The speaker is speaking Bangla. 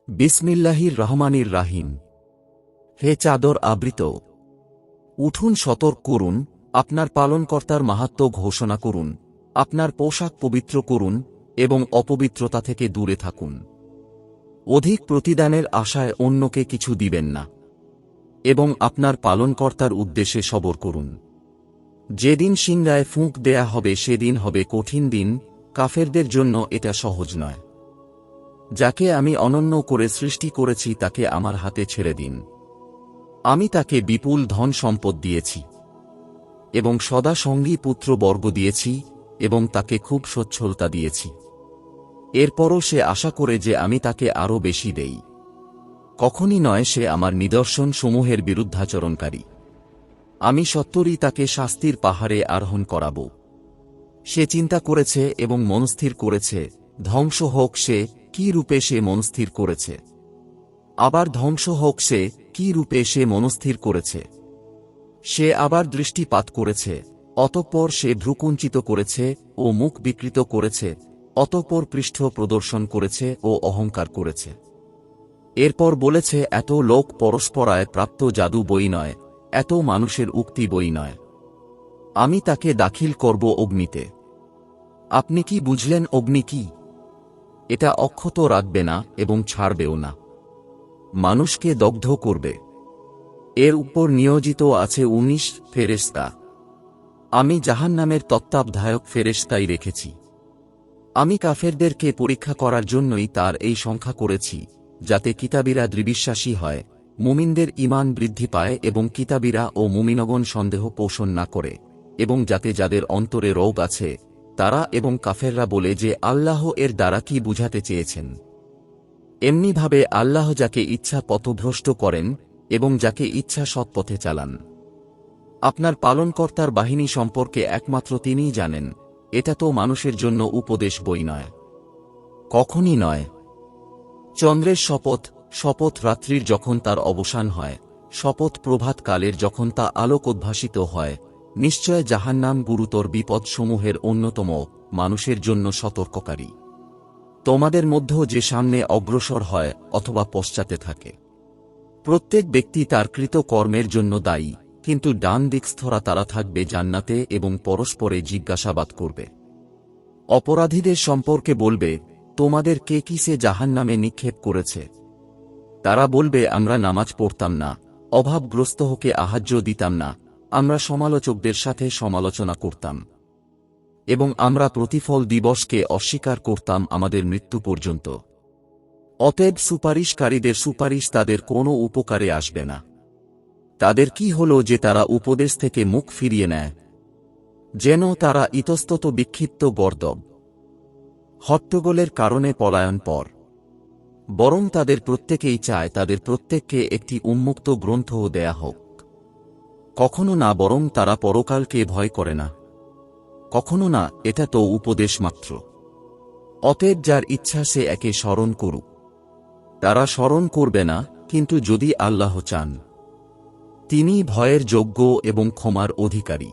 বিসমিল্লাহির রহমানির রাহিম। হে চাদর আবৃত, উঠুন, সতর্ক করুন, আপনার পালনকর্তার মাহাত্ম্য ঘোষণা করুন, আপনার পোশাক পবিত্র করুন এবং অপবিত্রতা থেকে দূরে থাকুন। অধিক প্রতিদানের আশায় অন্যকে কিছু দিবেন না এবং আপনার পালনকর্তার উদ্দেশ্যে সবর করুন। যেদিন সিংহায় ফুঁক দেয়া হবে সেদিন হবে কঠিন দিন, কাফেরদের জন্য এটা সহজ নয়। যাকে আমি অনন্য করে সৃষ্টি করেছি তাকে আমার হাতে ছেড়ে দিন। আমি তাকে বিপুল ধন সম্পদ দিয়েছি এবং সদা সঙ্গী পুত্রবর্গ দিয়েছি এবং তাকে খুব সচ্ছলতা দিয়েছি। এরপরও সে আশা করে যে আমি তাকে আরও বেশি দেই। কখনই নয়, সে আমার নিদর্শন সমূহের বিরুদ্ধাচরণকারী। আমি সত্তরই তাকে শাস্তির পাহাড়ে আরোহণ করাব। সে চিন্তা করেছে এবং মনস্থির করেছে, ধ্বংস হোক সে, কি রূপে সে মনস্থির করেছে। আবার ধ্বংস হোক সে, কি রূপে সে মনস্থির করেছে। সে আবার দৃষ্টিপাত করেছে, অতঃপর সে ভ্রুকুঞ্চিত করেছে ও মুখ বিকৃত করেছে, অতঃপর পৃষ্ঠ প্রদর্শন করেছে ও অহংকার করেছে। এরপর বলেছে, এত লোক পরস্পরায় প্রাপ্ত জাদু বই নয়, এত মানুষের উক্তি বই নয়। আমি তাকে দাখিল করব অগ্নিতে। আপনি কি বুঝলেন অগ্নি কি? এটা অক্ষত রাখবে না এবং ছাড়বেও না, মানুষকে দগ্ধ করবে। এর উপর নিয়োজিত আছে ১৯ ফেরেশতা। আমি জাহান্নামের তত্ত্বাবধায়ক ফেরেশতাই রেখেছি। আমি কাফেরদেরকে পরীক্ষা করার জন্যই তার এই সংখ্যা করেছি, যাতে কিতাবীরা দৃঢ়বিশ্বাসী হয়, মুমিনদের ঈমান বৃদ্ধি পায় এবং কিতাবীরা ও মুমিনগণ সন্দেহ পোষণ না করে, এবং যাতে যাদের অন্তরে রোগ আছে তারা এবং কাফেররা বলে যে আল্লাহ এর দ্বারা কি বুঝাতে চেয়েছেন। এমনিভাবে আল্লাহ যাকে ইচ্ছা পথভ্রষ্ট করেন এবং যাকে ইচ্ছা সৎপথে চালান। আপনার পালনকর্তার বাহিনী সম্পর্কে একমাত্র তিনিই জানেন। এটা তো মানুষের জন্য উপদেশ বই নয়, কখনই নয়। চন্দ্রের শপথ, শপথ রাত্রির যখন তার অবসান হয়, শপথ প্রভাতকালের যখন তা আলোক উদ্ভাসিত হয়। নিশ্চয় জাহান্নাম গুরুতর বিপদসমূহের অন্যতম, মানুষের জন্য সতর্ককারী। তোমাদের মধ্য যে সামনে অগ্রসর হয় অথবা পশ্চাতে থাকে, প্রত্যেক ব্যক্তি তার কৃত কর্মের জন্য দায়ী, কিন্তু ডান দিকস্থরা তারা থাকবে জান্নাতে এবং পরস্পরে জিজ্ঞাসাবাদ করবে। অপরাধীদের সম্পর্কে বলবে, তোমাদের কে কিসে জাহান্নামে নিক্ষেপ করেছে? তারা বলবে, আমরা নামাজ পড়তাম না, অভাবগ্রস্ত হকে আহার্য দিতাম না, আমরা সমালোচকদের সাথে সমালোচনা করতাম এবং আমরা প্রতিফল দিবসকে অস্বীকার করতাম আমাদের মৃত্যু পর্যন্ত। অতএব সুপারিশকারীদের সুপারিশ তাদের কোনো উপকারে আসবে না। তাদের কি হল যে তারা উপদেশ থেকে মুখ ফিরিয়ে নেয়, যেন তারা ইতস্তত বিক্ষিপ্ত গর্দব হট্টগোলের কারণে পলায়ন পর। বরং তাদের প্রত্যেকেই চায় তাদের প্রত্যেককে একটি উন্মুক্ত গ্রন্থও দেয়া হোক। কখনো না, বরং তারা পরকালকে ভয় করে না। কখনো না, এটা তো উপদেশ মাত্র। অতএব যার ইচ্ছা সে একে স্মরণ করুক। তারা স্মরণ করবে না, কিন্তু যদি আল্লাহ চান, তিনি ভয়ের যোগ্য এবং ক্ষমার অধিকারী।